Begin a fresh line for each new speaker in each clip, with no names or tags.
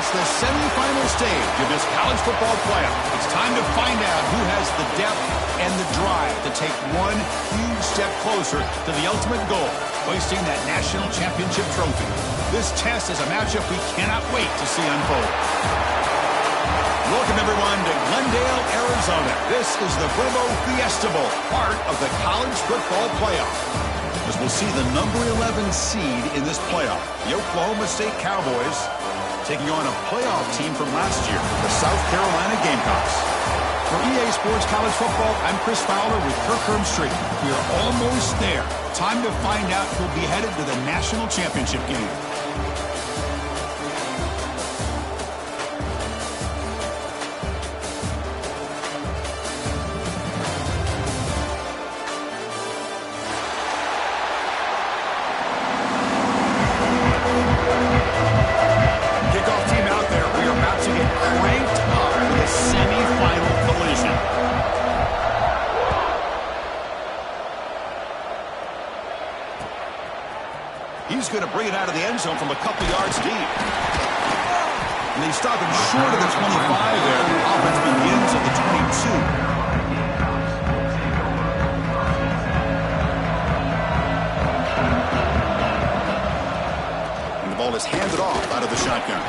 reach the semifinal stage of this college football playoff. It's time to find out who has the depth and the drive to take one huge step closer to the ultimate goal, hoisting that national championship trophy. This test is a matchup we cannot wait to see unfold. Welcome, everyone, to Glendale, Arizona. This is the Verbo Fiesta Bowl, part of the college football playoff. As we'll see the number 11 seed in this playoff, the Oklahoma State Cowboys, taking on a playoff team from last year, the South Carolina Gamecocks. For EA Sports College Football, I'm Chris Fowler with Kirk Herbstreit. We are almost there. Time to find out who'll be headed to the national championship game. He's going to bring it out of the end zone from a couple yards deep. And they stop him short of the 25 there. The offense begins at the 22. And the ball is handed off out of the shotgun.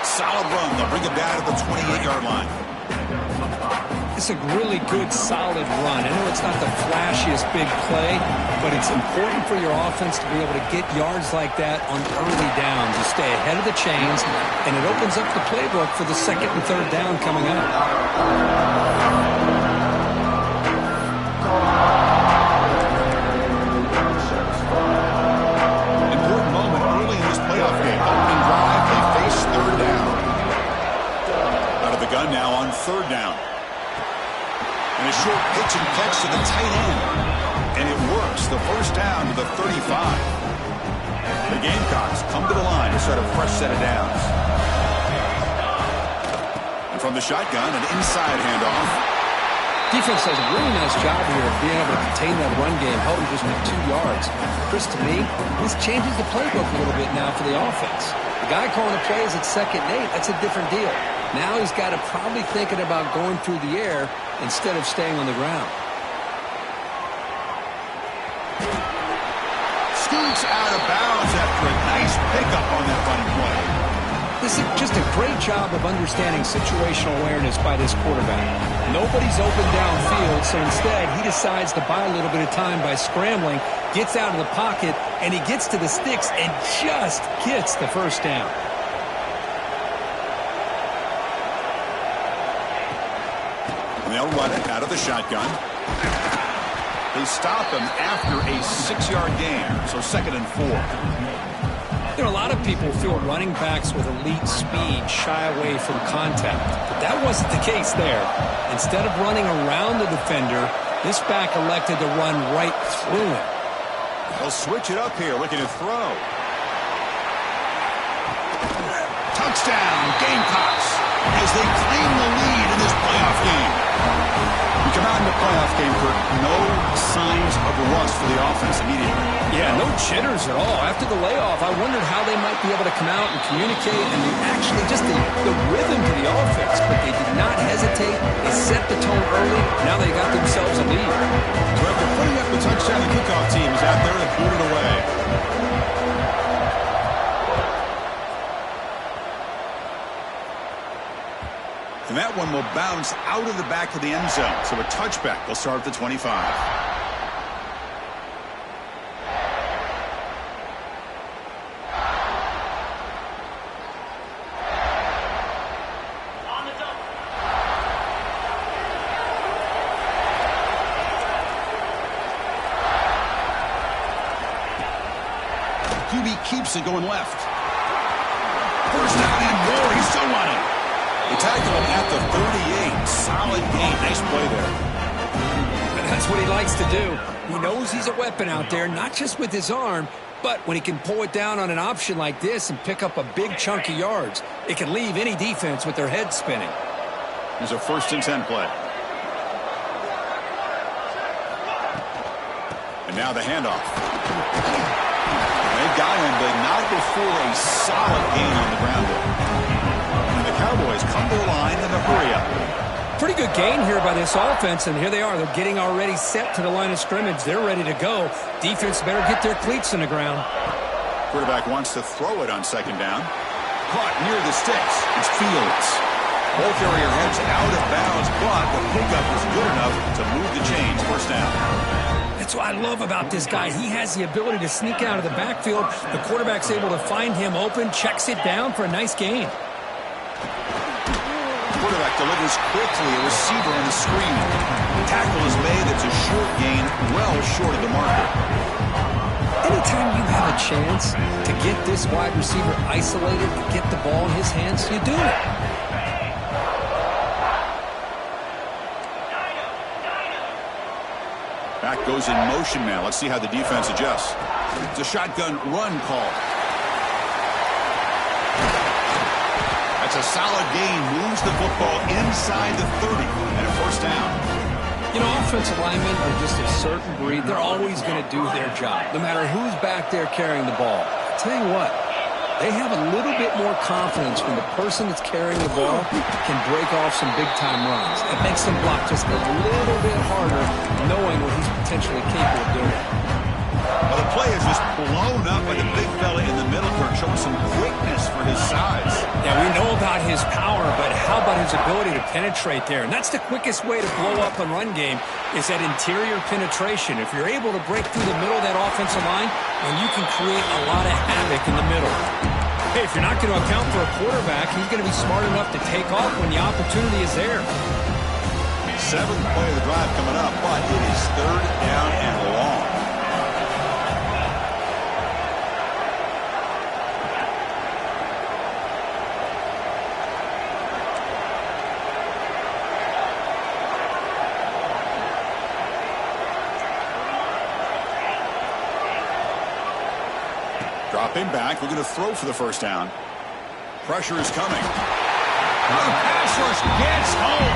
Solid run. They'll bring it down to the 28-yard line.
It's a really good, solid run. I know it's not the flashiest big play, but it's important for your offense to be able to get yards like that on early downs. You stay ahead of the chains, and it opens up the playbook for the second and third down coming up.
Important moment early in this playoff game. Opening drive, they face third down. Out of the gun now on third down. And a short pitch and catch to the tight end. And it works. The first down to the 35. The Gamecocks come to the line to start a fresh set of downs. And from the shotgun, an inside handoff.
Defense does a really nice job here of being able to contain that run game, help him just with 2 yards. Chris, to me, this changes the playbook a little bit now for the offense. The guy calling the plays at 2nd and 8, that's a different deal. Now he's got to probably thinking about going through the air instead of staying on the ground.
Scoots out of bounds after a nice pickup on that running play.
This is just a great job of understanding situational awareness by this quarterback. Nobody's open downfield, so instead he decides to buy a little bit of time by scrambling, gets out of the pocket, and he gets to the sticks and just gets the first down.
And they'll run it out of the shotgun. They stop him after a 6-yard gain, so 2nd and 4.
You know, a lot of people feel running backs with elite speed shy away from contact, but that wasn't the case there. Instead of running around the defender, this back elected to run right through him.
They'll switch it up here, looking to throw. Touchdown, Gamecocks, as they claim the lead in this playoff game. We come out in the playoff game, Kirk, no signs of rust for the offense immediately.
Yeah, no jitters at all. After the layoff, I wondered how they might be able to come out and communicate and actually just the rhythm to the offense, but they did not hesitate. They set the tone early. Now they got themselves a lead.
So after putting up the touchdown, the kickoff team is out there to put it away. And that one will bounce out of the back of the end zone. So a touchback. They'll start at the 25. QB keeps it going left. First down and more. He's still running. They tackle him at the 38. Solid gain. Nice play there.
That's what he likes to do. He knows he's a weapon out there, not just with his arm, but when he can pull it down on an option like this and pick up a big chunk of yards, it can leave any defense with their head spinning.
There's a 1st and 10 play. And now the handoff. They've got him, but not before a solid gain on the ground there. And the Cowboys come to the line in a hurry up.
Pretty good gain here by this offense, and here they are. They're getting already set to the line of scrimmage. They're ready to go. Defense better get their cleats in the ground.
Quarterback wants to throw it on second down. Caught near the sticks. It's Fields. Ball carrier heads out of bounds, but the pickup was good enough to move the chains. First down.
That's what I love about this guy. He has the ability to sneak out of the backfield. The quarterback's able to find him open, checks it down for a nice gain.
Quarterback delivers quickly, a receiver on the screen. Tackle is made. It's a short gain, well short of the marker.
Anytime you have a chance to get this wide receiver isolated, to get the ball in his hands, you do it.
Back goes in motion now. Let's see how the defense adjusts. It's a shotgun run call. That's a solid gain. Moves the football inside the 30 and a first down.
You know, offensive linemen are just a certain breed. They're always going to do their job, no matter who's back there carrying the ball. I'll tell you what, they have a little bit more confidence when the person that's carrying the ball can break off some big-time runs. It makes them block just a little bit harder, knowing what he's potentially capable of doing.
Well, the play is just blown up by the big fella in the middle, showing some quickness for his size.
Yeah, we know about his power, but how about his ability to penetrate there? And that's the quickest way to blow up a run game, is that interior penetration. If you're able to break through the middle of that offensive line, then you can create a lot of havoc in the middle. Hey, if you're not going to account for a quarterback, he's going to be smart enough to take off when the opportunity is there.
Seventh play of the drive coming up, but it is third down and long. Dropping back, we're going to throw for the first down. Pressure is coming. The pass rush gets home.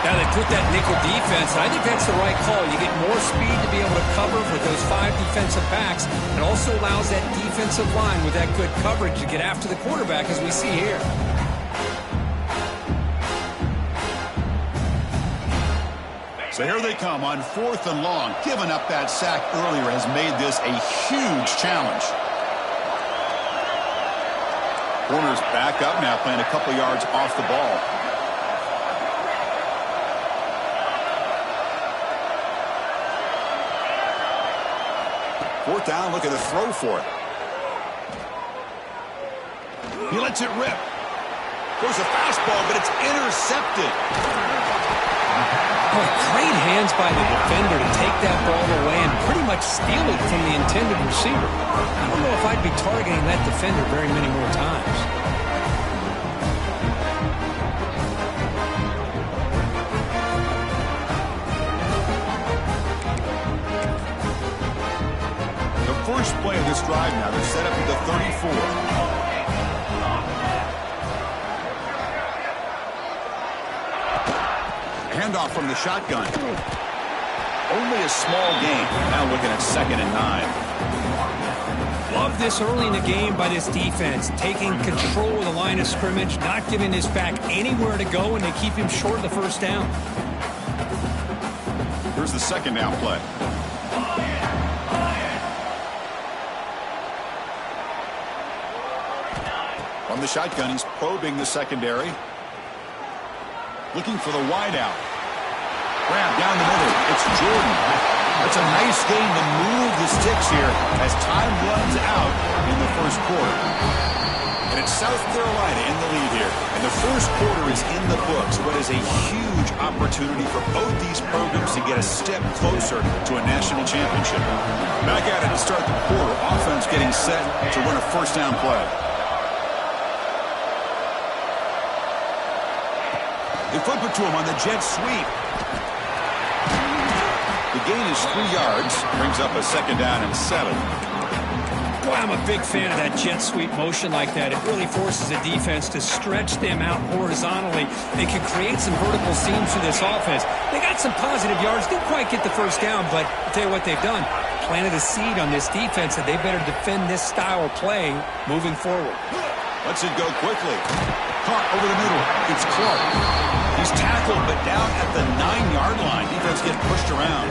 Now they put that nickel defense, and I think that's the right call. You get more speed to be able to cover with those 5 defensive backs. It also allows that defensive line with that good coverage to get after the quarterback, as we see here.
So here they come on 4th and long. Giving up that sack earlier has made this a huge challenge. Corner's back up now, playing a couple yards off the ball. Fourth down, looking to throw for it. He lets it rip. There's a fastball, but it's intercepted.
Oh, great hands by the defender to take that ball away and pretty much steal it from the intended receiver. I don't know if I'd be targeting that defender very many more times.
The first play of this drive now, they're set up at the 34. Handoff from the shotgun. Only a small gain. Now looking at 2nd and 9.
Love this early in the game by this defense, taking control of the line of scrimmage, not giving this back anywhere to go, and they keep him short of the first down.
Here's the 2nd down play. From the shotgun, he's probing the secondary. Looking for the wideout. Grab down the middle. It's Jordan. That's a nice gain to move the sticks here as time runs out in the first quarter. And it's South Carolina in the lead here. And the first quarter is in the books. What is a huge opportunity for both these programs to get a step closer to a national championship. Back at it to start the quarter. Offense getting set to run a first down play. They flip it to him on the jet sweep. The gain is 3 yards. Brings up a 2nd down and 7.
Boy, I'm a big fan of that jet sweep motion like that. It really forces the defense to stretch them out horizontally. They can create some vertical seams through this offense. They got some positive yards. Didn't quite get the first down, but I'll tell you what they've done. Planted a seed on this defense that they better defend this style of play moving forward.
Lets it go quickly. Caught over the middle. It's Clark. He's tackled, but down at the 9-yard line. Defense getting pushed around.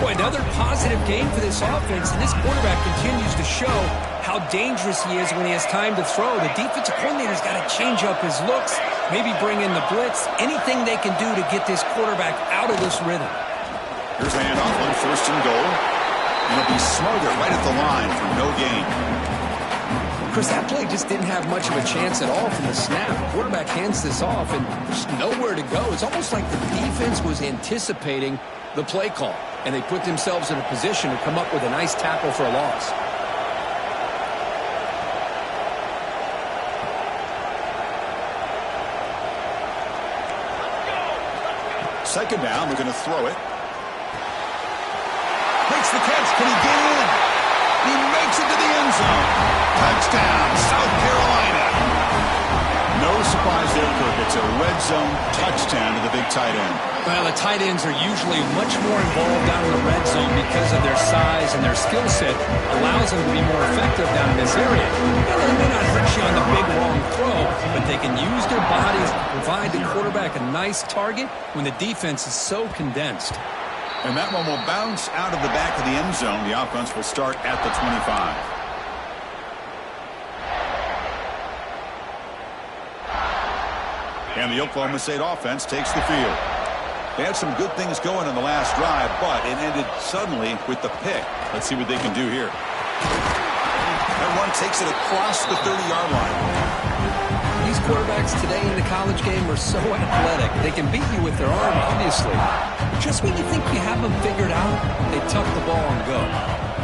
Boy, another positive game for this offense, and this quarterback continues to show how dangerous he is when he has time to throw. The defensive coordinator's got to change up his looks, maybe bring in the blitz, anything they can do to get this quarterback out of this rhythm.
Here's a handoff on 1st and goal. And it'll be Smoger right at the line for no gain.
Chris, that play just didn't have much of a chance at all from the snap. The quarterback hands this off, and there's nowhere to go. It's almost like the defense was anticipating the play call, and they put themselves in a position to come up with a nice tackle for a loss.
Second down, they're going to throw it. Makes the catch. Can he get in? He makes it to the end zone. Touchdown, South Carolina. No surprise there, Kirk. It's a red zone touchdown to the big tight end.
Well, the tight ends are usually much more involved down in the red zone because of their size and their skill set. Allows them to be more effective down in this area. Well, they may not hurt you on the big, long throw, but they can use their bodies to provide the quarterback a nice target when the defense is so condensed.
And that one will bounce out of the back of the end zone. The offense will start at the 25. And the Oklahoma State offense takes the field. They had some good things going in the last drive, but it ended suddenly with the pick. Let's see what they can do here. That run takes it across the 30-yard line.
These quarterbacks today in the college game are so athletic. They can beat you with their arm, obviously. Just when you think you have them figured out, they tuck the ball and go.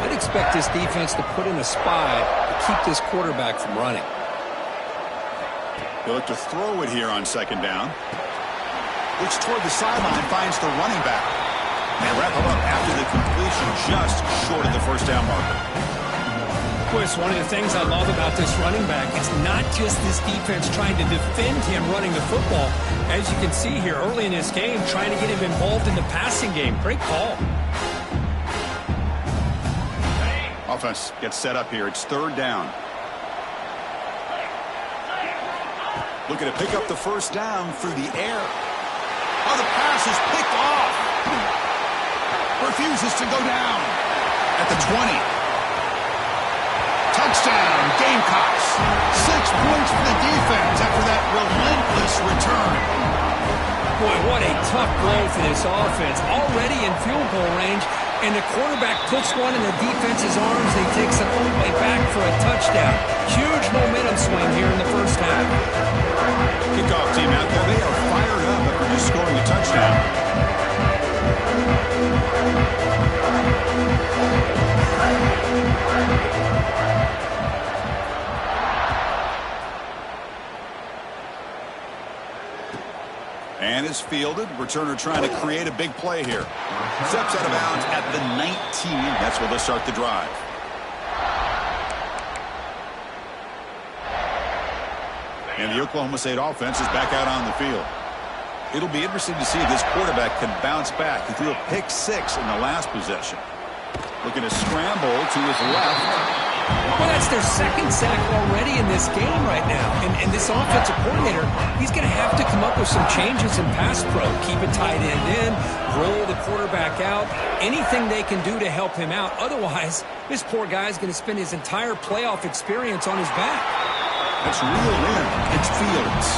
I'd expect this defense to put in a spy to keep this quarterback from running.
They look to throw it here on second down. Looks toward the sideline, finds the running back. And wrap him up after the completion just short of the first down marker.
Boy, it's one of the things I love about this running back. It's not just this defense trying to defend him running the football. As you can see here early in this game, trying to get him involved in the passing game. Great call.
Offense gets set up here. It's third down. Looking to pick up the first down through the air. Oh, the pass is picked off. Refuses to go down at the 20. Touchdown, Gamecocks. 6 points for the defense after that relentless return.
Boy, what a tough blow for this offense. Already in field goal range, and the quarterback puts one in the defense's arms, and he takes it all the way back for a touchdown. Huge momentum swing here in the first half.
Kickoff team out there. They are fired up after just scoring a touchdown. And is fielded. Returner trying to create a big play here. Steps out of bounds at the 19. That's where they'll start the drive. And the Oklahoma State offense is back out on the field. It'll be interesting to see if this quarterback can bounce back. He threw a pick 6 in the last possession. Looking to scramble to his left.
Well, that's their second sack already in this game right now. And this offensive coordinator, he's going to have to come up with some changes in pass pro. Keep a tight end in, roll the quarterback out, anything they can do to help him out. Otherwise, this poor guy's going to spend his entire playoff experience on his back.
That's real in. It's Fields.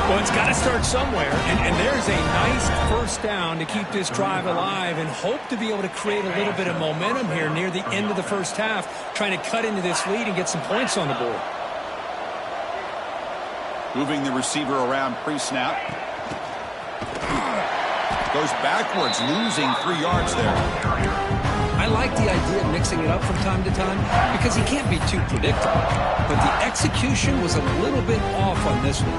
Well, it's got to start somewhere, and there's a nice first down to keep this drive alive and hope to be able to create a little bit of momentum here near the end of the first half, trying to cut into this lead and get some points on the board.
Moving the receiver around pre-snap. Goes backwards, losing 3 yards there.
I like the idea of mixing it up from time to time because he can't be too predictable. But the execution was a little bit off on this one.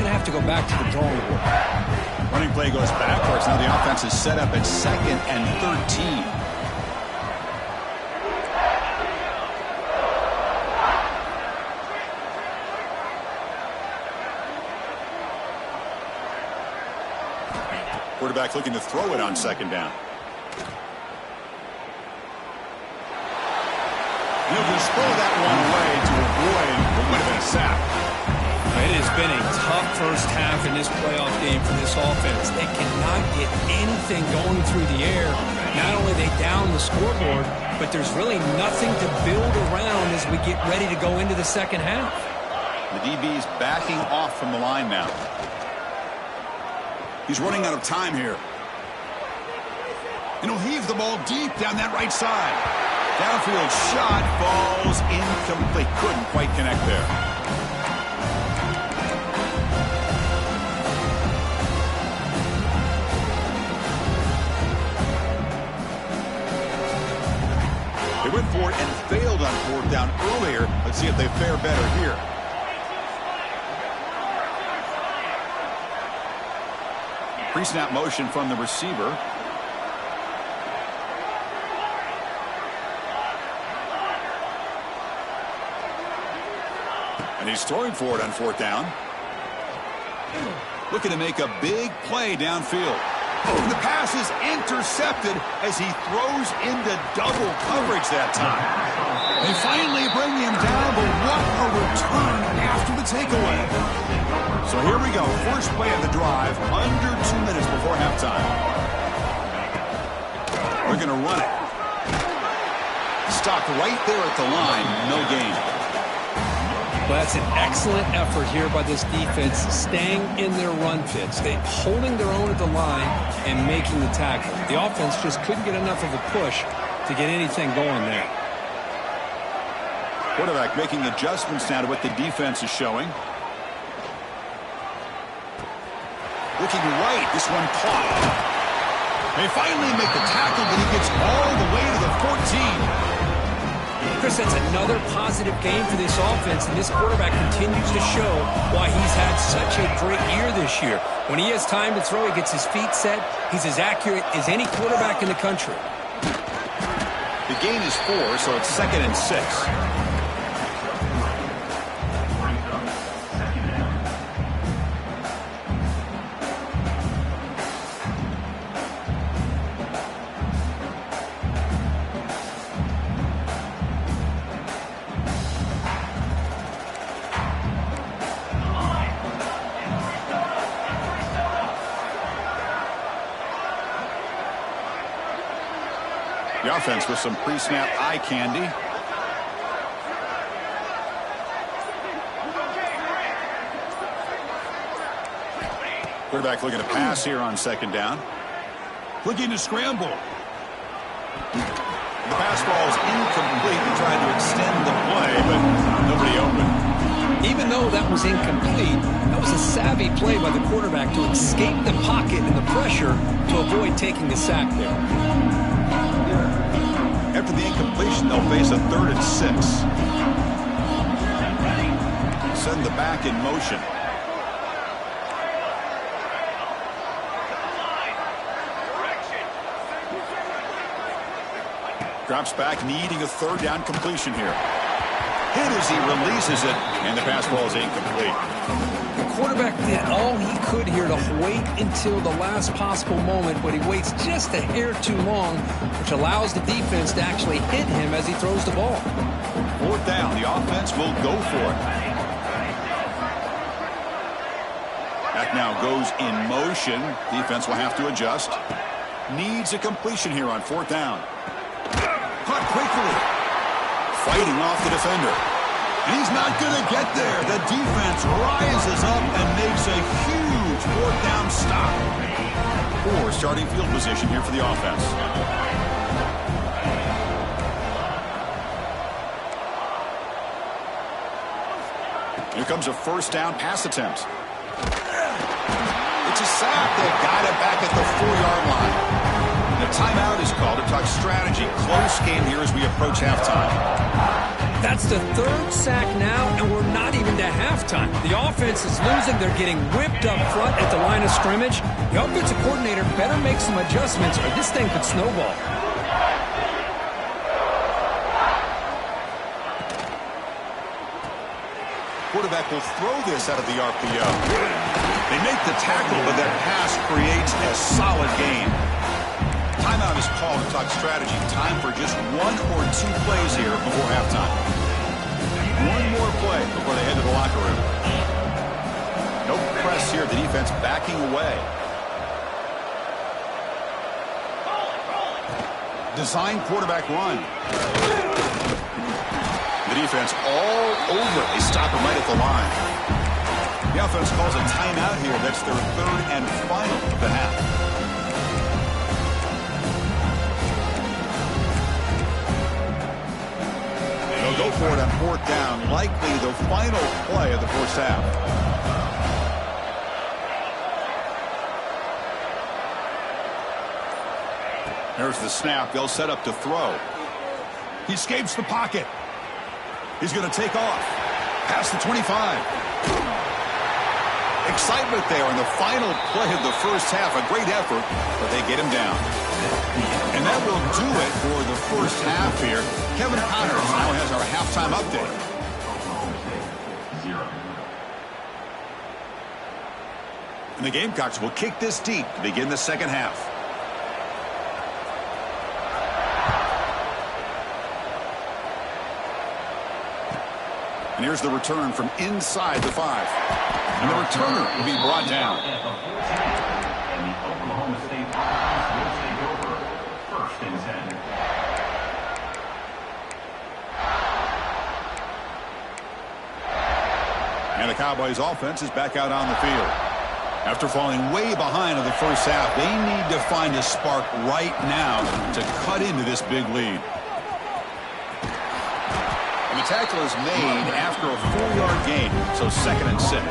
Going to have to go back to the drawing board.
Running play goes backwards. Now the offense is set up at 2nd and 13. Quarterback looking to throw it on second down. He'll just throw that one away to avoid what would have been a sack.
It has been a tough first half in this playoff game for this offense. They cannot get anything going through the air. Not only they down the scoreboard, but there's really nothing to build around as we get ready to go into the second half.
The DB's backing off from the line now. He's running out of time here. And he'll heave the ball deep down that right side. Downfield shot falls incomplete. Couldn't quite connect there. They went for it and failed on fourth down earlier. Let's see if they fare better here. Pre-snap motion from the receiver. And he's throwing for it on fourth down. Looking to make a big play downfield. The pass is intercepted as he throws into double coverage that time. They finally bring him down, but what a return after the takeaway. So here we go. First play of the drive, under 2 minutes before halftime. We're going to run it. Stopped right there at the line. No gain.
Well, that's an excellent effort here by this defense, staying in their run fits. They holding their own at the line and making the tackle. The offense just couldn't get enough of a push to get anything going there.
Quarterback making adjustments now to what the defense is showing. Looking right, this one caught. They finally make the tackle, but he gets all the way to the 14.
Chris, that's another positive game for this offense, and this quarterback continues to show why he's had such a great year this year. When he has time to throw, he gets his feet set. He's as accurate as any quarterback in the country.
The gain is 4, so it's 2nd and 6. The offense with some pre-snap eye candy. Quarterback looking to pass here on second down. Looking to scramble. The pass ball is incomplete. He tried to extend the play, but nobody open.
Even though that was incomplete, that was a savvy play by the quarterback to escape the pocket and the pressure to avoid taking the sack there.
After the incompletion, they'll face a 3rd and 6. Send the back in motion. Drops back, needing a 3rd down completion here. Hit as he releases it, and the pass ball is incomplete.
The quarterback did all he could here to wait until the last possible moment, but he waits just a hair too long, which allows the defense to actually hit him as he throws the ball.
4th down, the offense will go for it. Back now goes in motion. Defense will have to adjust. Needs a completion here on 4th down. Caught quickly. Fighting off the defender. And he's not going to get there. The defense rises up and makes a huge 4th down stop. Poor starting field position here for the offense. Here comes a 1st down pass attempt. It's a sack. They got it back at the 4-yard line. And a timeout is called to talk strategy. Close game here as we approach halftime.
That's the 3rd sack now, and we're not even to halftime. The offense is losing. They're getting whipped up front at the line of scrimmage. The offensive coordinator better make some adjustments or this thing could snowball.
Quarterback will throw this out of the RPO. They make the tackle, but that pass creates a solid talk strategy. Time for just 1 or 2 plays here before halftime. One more play before they head to the locker room. No press here. The defense backing away. Design quarterback run. The defense all over. They stop him right at the line. The offense calls a timeout here. That's their 3rd and final of the half. They'll go for it on 4th down. Likely the final play of the first half. There's the snap. They'll set up to throw. He escapes the pocket. He's going to take off. Past the 25. Excitement there in the final play of the first half. A great effort, but they get him down. And that will do it for the first half here. Kevin Connors now has our halftime update. And the Gamecocks will kick this deep to begin the second half. And here's the return from inside the 5. And the returner will be brought down.
And the Oklahoma State offense will take over 1st and 10.
And the Cowboys offense is back out on the field. After falling way behind in the first half, they need to find a spark right now to cut into this big lead. And the tackle is made after a 4-yard gain, so 2nd and 6.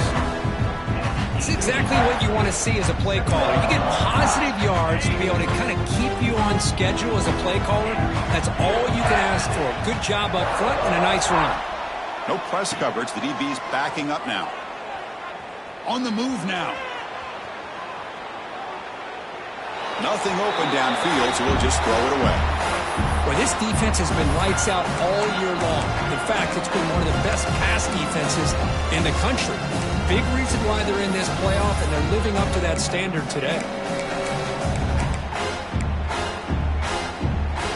It's exactly what you want to see as a play caller. You get positive yards to be able to kind of keep you on schedule as a play caller. That's all you can ask for. A good job up front and a nice run.
No press coverage. The DB's backing up now. On the move now. Nothing open downfield, so we'll just throw it away.
Well, this defense has been lights out all year long. In fact, it's been one of the best pass defenses in the country. Big reason why they're in this playoff, and they're living up to that standard today.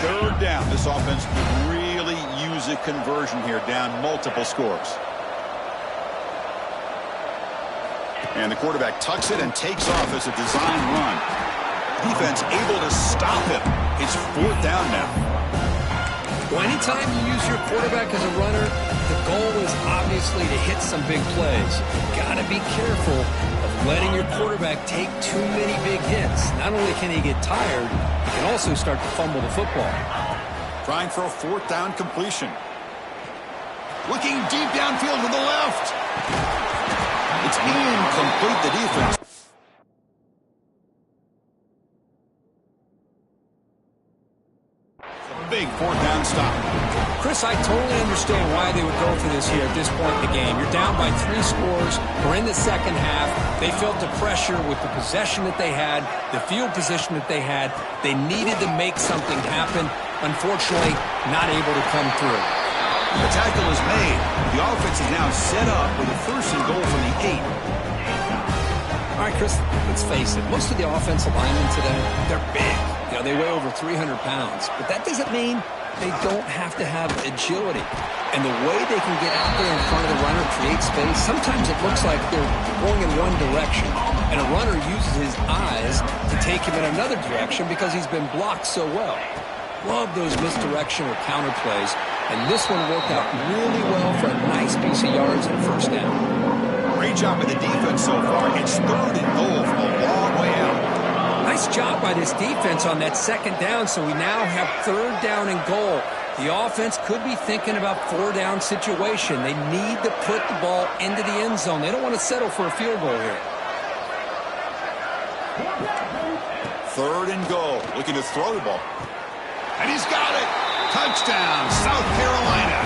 3rd down. This offense could really use a conversion here, down multiple scores. And the quarterback tucks it and takes off as a design run. Defense able to stop him. It's 4th down now.
Well, anytime you use your quarterback as a runner, the goal is obviously to hit some big plays. Got to be careful of letting your quarterback take too many big hits. Not only can he get tired, he can also start to fumble the football.
Trying for a 4th down completion. Looking deep downfield to the left. It's incomplete. The defense. Big 4th down stop.
Chris, I totally understand why they would go for this here at this point in the game. You're down by 3 scores. We're in the second half. They felt the pressure with the possession that they had, the field position that they had. They needed to make something happen. Unfortunately, not able to come through.
The tackle is made. The offense is now set up with a 1st and goal from the 8.
All right, Chris, let's face it. Most of the offensive linemen today, they're big. You know, they weigh over 300 pounds. But that doesn't mean they don't have to have agility. And the way they can get out there in front of the runner, create space, sometimes it looks like they're going in one direction. And a runner uses his eyes to take him in another direction because he's been blocked so well. Love those misdirection or counter plays. And this one worked out really well for a nice piece of yards and 1st down.
Great job by the defense so far. It's 3rd and goal from a long way out.
Nice job by this defense on that 2nd down, so we now have 3rd down and goal. The offense could be thinking about 4-down situation. They need to put the ball into the end zone. They don't want to settle for a field goal here.
3rd and goal. Looking to throw the ball. And he's got it. Touchdown, South Carolina.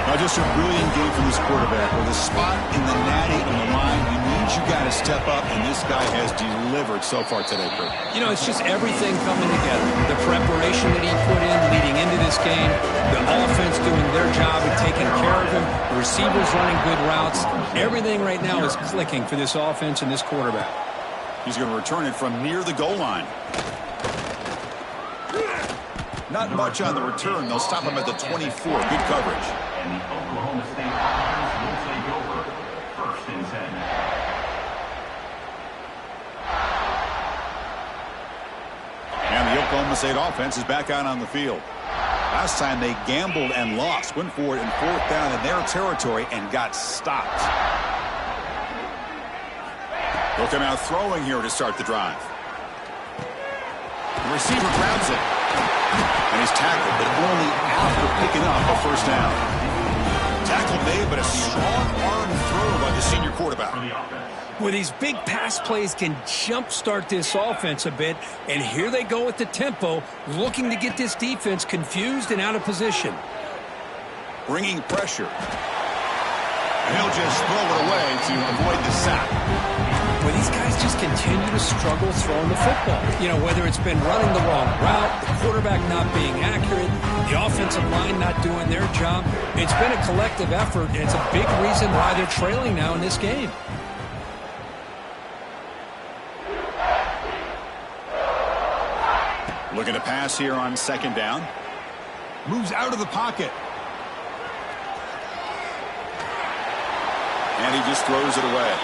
Now just a brilliant game from this quarterback. With a spot in the natty on the line, you need you got to step up, and this guy has delivered so far today, Kurt.
You know, it's just everything coming together. The preparation that he put in leading into this game, the offense doing their job of taking care of him, the receivers running good routes. Everything right now is clicking for this offense and this quarterback.
He's going to return it from near the goal line. Not much on the return. They'll stop him at the 24. Good coverage.
And the Oklahoma State offense will take over. 1st and 10.
And the Oklahoma State offense is back out on the field. Last time they gambled and lost. Went for it in 4th down in their territory and got stopped. They'll come out throwing here to start the drive. The receiver grabs it. And he's tackled, but only after picking up a 1st down. Tackle made, but a strong arm throw by the senior quarterback.
Well, these big pass plays can jumpstart this offense a bit, and here they go with the tempo, looking to get this defense confused and out of position.
Bringing pressure. And he'll just throw it away to avoid the sack.
Well, these guys just continue to struggle throwing the football. You know, whether it's been running the wrong route, the quarterback not being accurate, the offensive line not doing their job. It's been a collective effort, and it's a big reason why they're trailing now in this game.
Looking to pass here on 2nd down. Moves out of the pocket. And he just throws it away.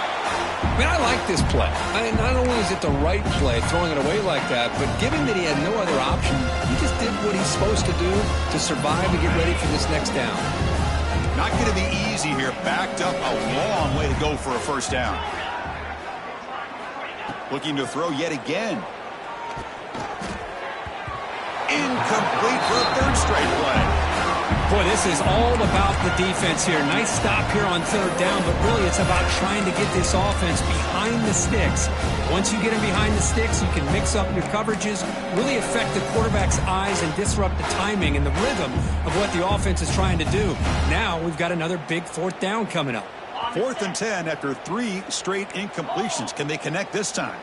I mean, I like this play. Not only is it the right play, throwing it away like that, but given that he had no other option, he just did what he's supposed to do to survive and get ready for this next down.
Not going to be easy here. Backed up a long way to go for a 1st down. Looking to throw yet again. Incomplete for a 3rd straight play.
Boy, this is all about the defense here. Nice stop here on 3rd down, but really it's about trying to get this offense behind the sticks. Once you get them behind the sticks, you can mix up your coverages, really affect the quarterback's eyes and disrupt the timing and the rhythm of what the offense is trying to do. Now we've got another big 4th down coming up.
4th and 10 after 3 straight incompletions. Can they connect this time?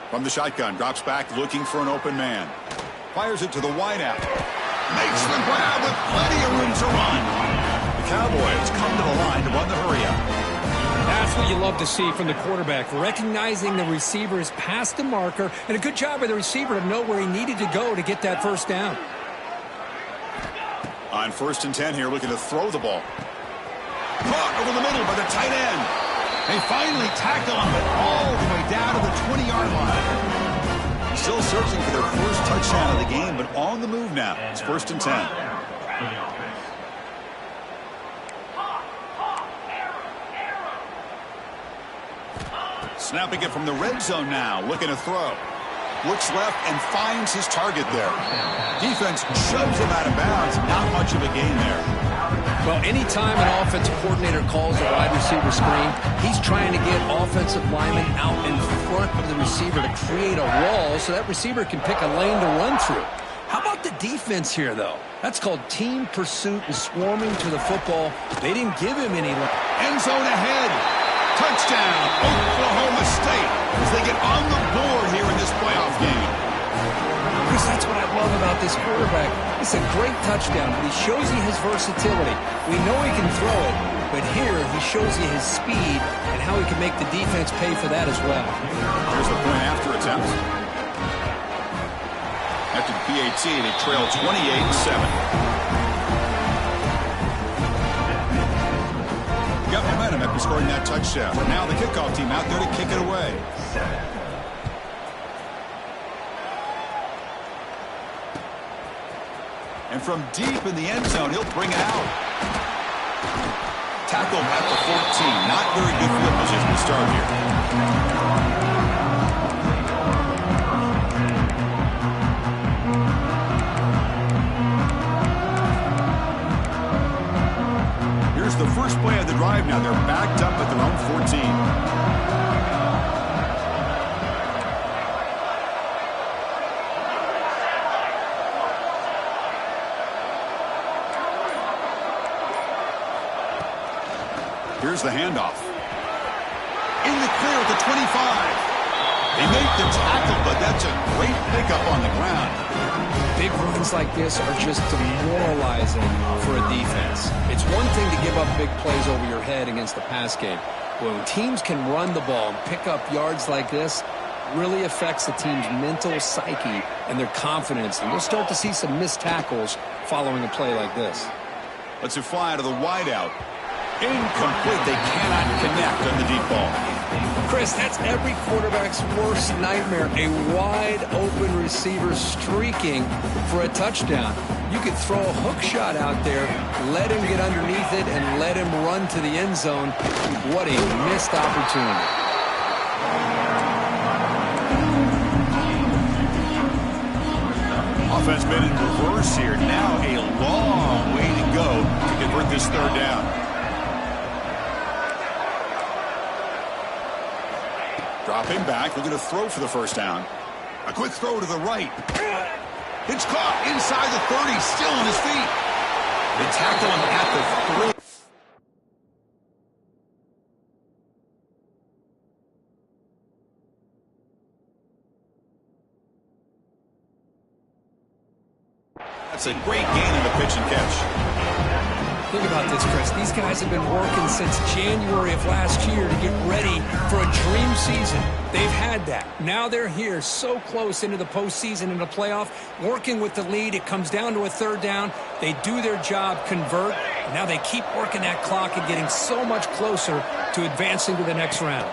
From the shotgun, drops back looking for an open man. Fires it to the wideout. Makes the grab with plenty of room to run. The Cowboys come to the line to run the hurry-up.
That's what you love to see from the quarterback, recognizing the receiver is past the marker, and a good job by the receiver to know where he needed to go to get that 1st down.
On 1st and 10 here, looking to throw the ball. Caught over the middle by the tight end. They finally tackle him, but all the way down to the 20-yard line. Still searching for their 1st touchdown of the game, but on the move now. It's 1st and 10. Snapping it from the red zone now, looking to throw. Looks left and finds his target there. Defense shoves him out of bounds. Not much of a gain there.
Well, anytime an offensive coordinator calls a wide receiver screen, he's trying to get offensive linemen out in front of the receiver to create a wall so that receiver can pick a lane to run through. How about the defense here, though? That's called team pursuit and swarming to the football. They didn't give him any.
End zone ahead. Touchdown, Oklahoma State, as they get on the board here in this playoff game.
Chris, that's what I love about this quarterback. It's a great touchdown, but he shows you his versatility. We know he can throw it, but here he shows you his speed and how he can make the defense pay for that as well.
Here's the point after attempt. After the PAT, they trail 28-7. Got momentum after scoring that touchdown. Now the kickoff team out there to kick it away. And from deep in the end zone, he'll bring it out. Tackle at the 14. Not very good field position to start here. Here's the first play of the drive now. They're backed up at their own 14. Here's the handoff. In the clear at the 25. They make the tackle, but that's a great pickup on the ground.
Big runs like this are just demoralizing for a defense. It's one thing to give up big plays over your head against the pass game. But when teams can run the ball and pick up yards like this, really affects the team's mental psyche and their confidence. And you'll start to see some missed tackles following a play like this.
Let's fly to the wideout. Incomplete. They cannot connect on the deep ball.
Chris, that's every quarterback's worst nightmare. A wide-open receiver streaking for a touchdown. You could throw a hook shot out there, let him get underneath it, and let him run to the end zone. What a missed opportunity.
Offense been in reverse here. Now a long way to go to convert this third down. Dropping back, looking to throw for the first down. A quick throw to the right. It's caught inside the 30, still on his feet. They tackle him at the 3. That's a great gain in the pitch and catch.
Think about this, Chris. These guys have been working since January of last year to get ready for a dream season. They've had that. Now they're here so close into the postseason and the playoff, working with the lead. It comes down to a third down. They do their job, convert. Now they keep working that clock and getting so much closer to advancing to the next round.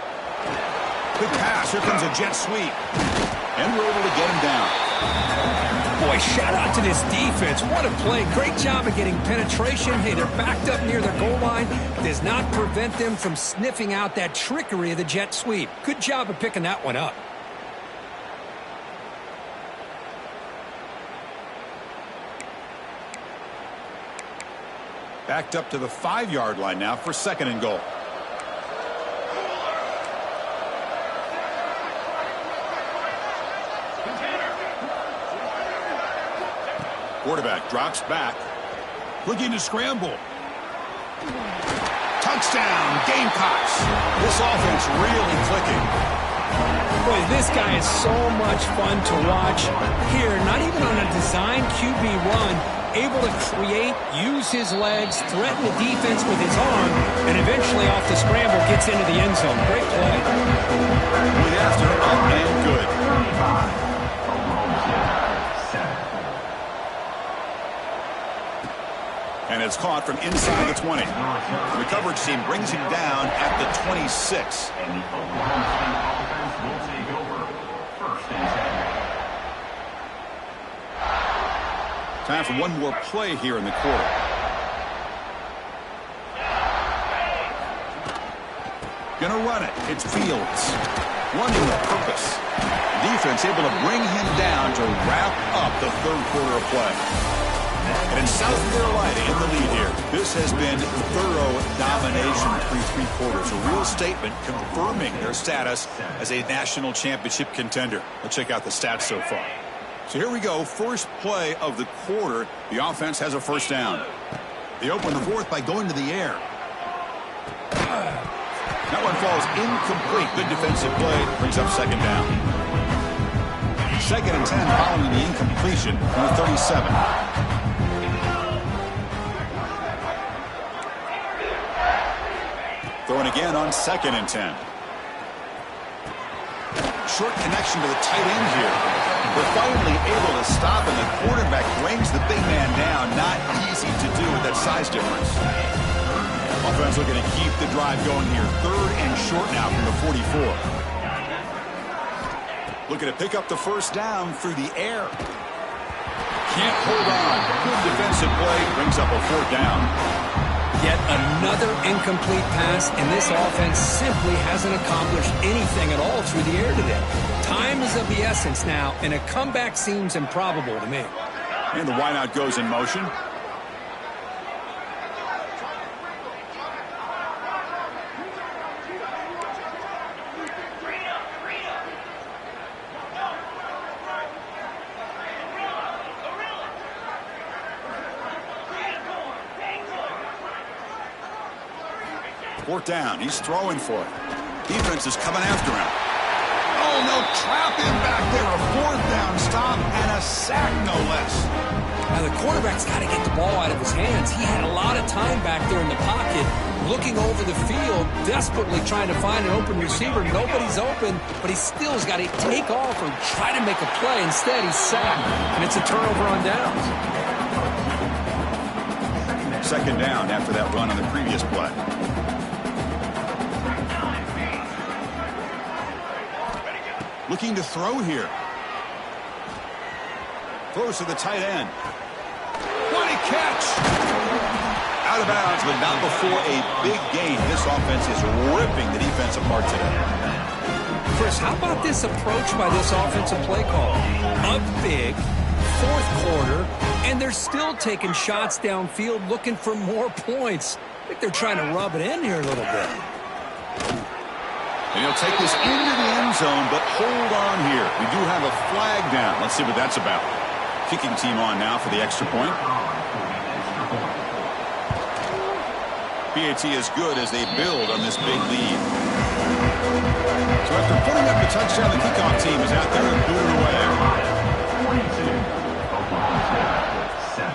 Quick pass. Here comes a jet sweep. And we're able to get him down.
Boy, shout out to this defense. What a play. Great job of getting penetration. Hey, they're backed up near their goal line. Does not prevent them from sniffing out that trickery of the jet sweep. Good job of picking that one up.
Backed up to the 5-yard line now for second and goal. Quarterback drops back, looking to scramble. Touchdown, Gamecocks. This offense really clicking.
Boy, this guy is so much fun to watch. Here, not even on a design QB run, able to create, use his legs, threaten the defense with his arm, and eventually off the scramble gets into the end zone. Great play.
Went after up and good. And it's caught from inside the 20. The coverage team brings him down at the 26.
And the Oklahoma State offense will take over. First and 10.
Time for one more play here in the quarter. Gonna run it. It's Fields. Running with purpose. Defense able to bring him down to wrap up the third quarter of play. And in South Carolina in the lead here. This has been thorough domination through 3 quarters. A real statement confirming their status as a national championship contender. Let's check out the stats so far. So here we go. First play of the quarter. The offense has a first down. They open the fourth by going to the air. That one falls incomplete. Good defensive play. Brings up second down. Second and 10 following the incompletion from the 37. Throwing again on second and 10. Short connection to the tight end here. We're finally able to stop, and the quarterback brings the big man down. Not easy to do with that size difference. Offense looking to keep the drive going here. Third and short now from the 44. Looking to pick up the first down through the air. Can't hold on. Good defensive play. Brings up a fourth down.
Yet another incomplete pass, and this offense simply hasn't accomplished anything at all through the air today. Time is of the essence now, and a comeback seems improbable to me.
And the wideout goes in motion. Fourth down. He's throwing for it. Defense is coming after him. Oh, no. Trap him back there. A fourth down stop and a sack, no less.
Now, the quarterback's got to get the ball out of his hands. He had a lot of time back there in the pocket, looking over the field, desperately trying to find an open receiver. Nobody's open, but he still's got to take off or try to make a play. Instead, he's sacked, and it's a turnover on downs.
Second down after that run on the previous play. Looking to throw here. Throws to the tight end. What a catch! Out of bounds, but not before a big gain. This offense is ripping the defense apart today.
Chris, how about this approach by this offensive play call? Up big, fourth quarter, and they're still taking shots downfield looking for more points. I think they're trying to rub it in here a little bit.
And he'll take this into the end zone, but hold on here. We do have a flag down. Let's see what that's about. Kicking team on now for the extra point. PAT is good as they build on this big lead. So after putting up the touchdown, the kickoff team is out there and booted away.
42. Oklahoma State 7.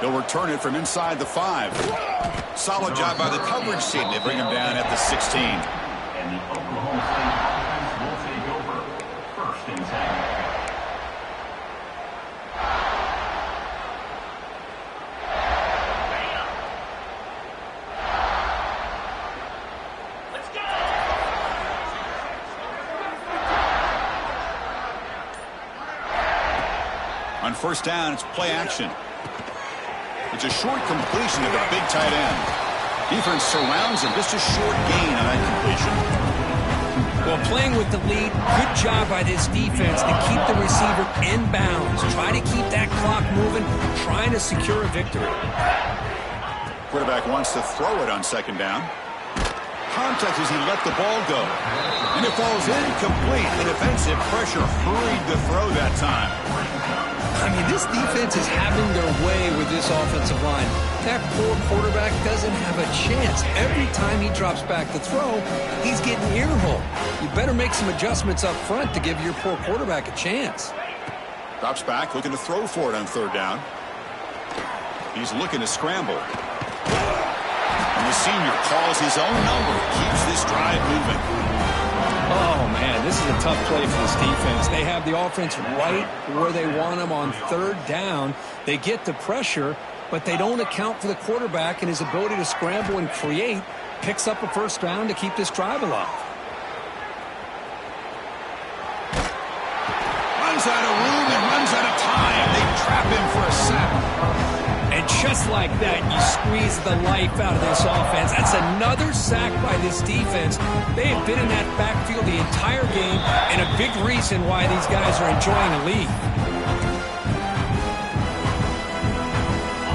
He'll return it from inside the 5. Solid job by the coverage team. They bring him down at the 16.
And the Oklahoma State offense will take over. First and 10.
On first down, it's play action. It's a short completion to the big tight end. Defense surrounds him. Just a short gain on that completion.
Well, playing with the lead, good job by this defense to keep the receiver in bounds. Try to keep that clock moving, trying to secure a victory.
Quarterback wants to throw it on second down. Contact as he let the ball go. And it falls incomplete. The defensive pressure hurried the throw that time.
I mean, this defense is having their way with this offensive line. That poor quarterback doesn't have a chance. Every time he drops back to throw, he's getting earholed. You better make some adjustments up front to give your poor quarterback a chance.
Drops back, looking to throw for it on third down. He's looking to scramble. And the senior calls his own number. Keeps this drive moving.
Oh, man, this is a tough play for this defense. They have the offense right where they want them on third down. They get the pressure, but they don't account for the quarterback and his ability to scramble and create. Picks up a first down to keep this drive alive.
Runs out of room and runs out of time. They trap him for a sack.
And just like that, you squeeze the life out of this offense. That's another sack by this defense. They have been in that backfield the entire game, and a big reason why these guys are enjoying a lead.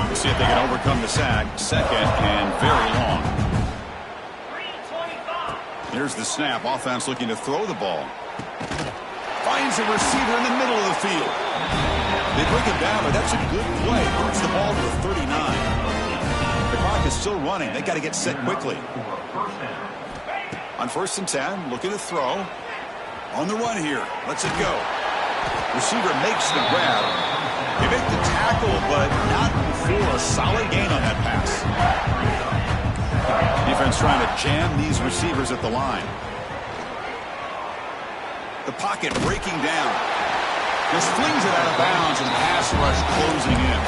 Let's see if they can overcome the sack. Second and very long. Here's the snap. Offense looking to throw the ball. Finds a receiver in the middle of the field. They bring him down, but that's a good play. Moves the ball to the 39. The clock is still running. They got to get set quickly. On first and 10, looking to throw. On the run here. Lets it go. Receiver makes the grab. They make the tackle, but not before a solid gain on that pass. Defense trying to jam these receivers at the line. The pocket breaking down. Just flings it out of bounds and pass rush closing in.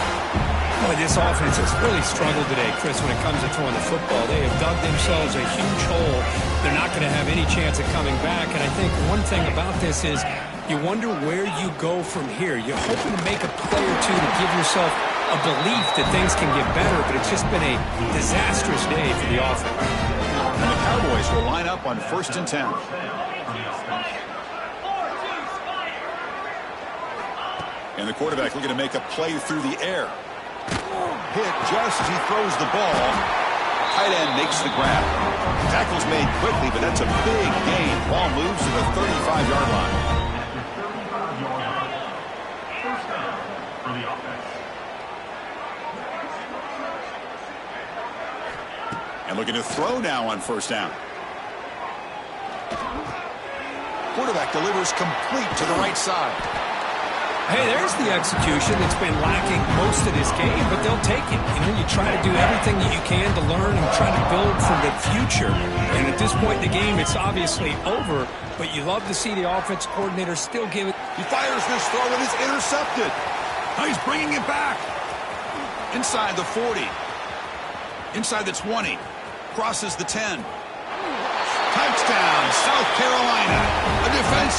Boy, this offense has really struggled today, Chris, when it comes to throwing the football. They have dug themselves a huge hole. They're not going to have any chance of coming back. And I think one thing about this is you wonder where you go from here. You're hoping to make a play or two to give yourself a belief that things can get better, but it's just been a disastrous day for the offense.
And the Cowboys will line up on first and 10. And the quarterback looking to make a play through the air. Hit just as he throws the ball. Tight end makes the grab. Tackle's made quickly, but that's a big gain. Ball moves to the 35-yard line.
First down for the offense.
And looking to throw now on first down. Quarterback delivers complete to the right side.
Hey, there's the execution that's been lacking most of this game, but they'll take it. You know, you try to do everything that you can to learn and try to build for the future. And at this point in the game, it's obviously over, but you love to see the offense coordinator still give it.
He fires this throw and it's intercepted. Now he's bringing it back. Inside the 40. Inside the 20. Crosses the 10. Touchdown, South Carolina. A defensive